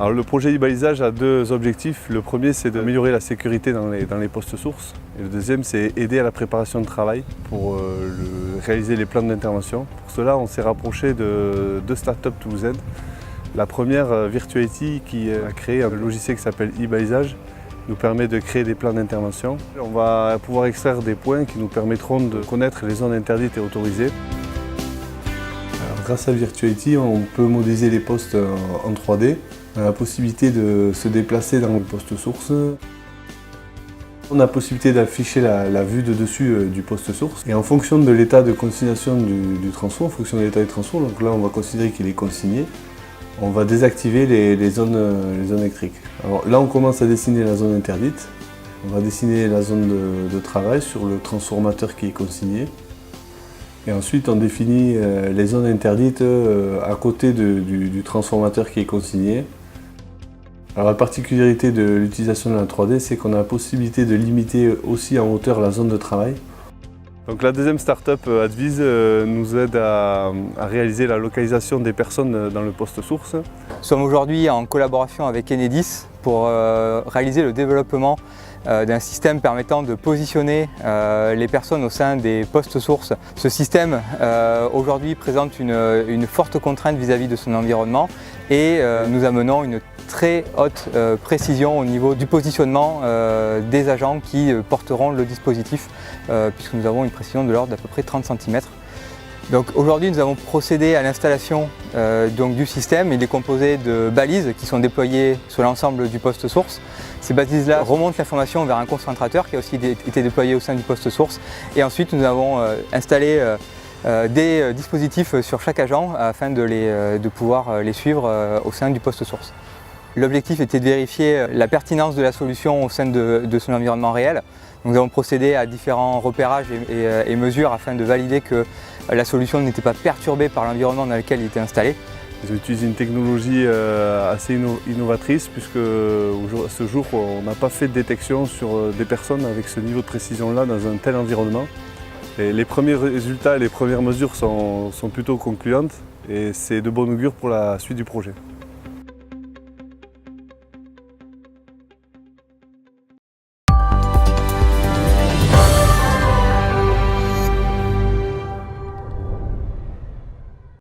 Alors, le projet e-balisage a deux objectifs. Le premier, c'est d'améliorer la sécurité dans les postes sources. Et le deuxième, c'est aider à la préparation de travail pour réaliser les plans d'intervention. Pour cela, on s'est rapproché de deux startups toulousaines. La première, Virtuality, qui a créé un logiciel qui s'appelle e-balisage, nous permet de créer des plans d'intervention. On va pouvoir extraire des points qui nous permettront de connaître les zones interdites et autorisées. Alors, grâce à Virtuality, on peut modéliser les postes en 3D. On a la possibilité de se déplacer dans le poste source. On a la possibilité d'afficher la vue de dessus du poste source. Et en fonction de l'état de consignation du transport, en fonction de l'état du transport, donc là on va considérer qu'il est consigné, on va désactiver les zones électriques. Alors là on commence à dessiner la zone interdite. On va dessiner la zone de travail sur le transformateur qui est consigné. Et ensuite on définit les zones interdites à côté du transformateur qui est consigné. Alors la particularité de l'utilisation de la 3D, c'est qu'on a la possibilité de limiter aussi en hauteur la zone de travail. Donc la deuxième start-up, Advise, nous aide à réaliser la localisation des personnes dans le poste source. Nous sommes aujourd'hui en collaboration avec Enedis pour réaliser le développement d'un système permettant de positionner les personnes au sein des postes sources. Ce système aujourd'hui présente une forte contrainte vis-à-vis de son environnement et nous amenons une très haute précision au niveau du positionnement des agents qui porteront le dispositif puisque nous avons une précision de l'ordre d'à peu près 30 cm. Donc aujourd'hui nous avons procédé à l'installation du système. Il est composé de balises qui sont déployées sur l'ensemble du poste source. Ces balises-là remontent l'information vers un concentrateur qui a aussi été déployé au sein du poste source. Et ensuite nous avons installé des dispositifs sur chaque agent afin de pouvoir les suivre au sein du poste source. L'objectif était de vérifier la pertinence de la solution au sein de son environnement réel. Nous avons procédé à différents repérages et mesures afin de valider que la solution n'était pas perturbée par l'environnement dans lequel il était installé. Ils utilisent une technologie assez innovatrice puisque à ce jour on n'a pas fait de détection sur des personnes avec ce niveau de précision-là dans un tel environnement. Et les premiers résultats et les premières mesures sont plutôt concluantes et c'est de bon augure pour la suite du projet.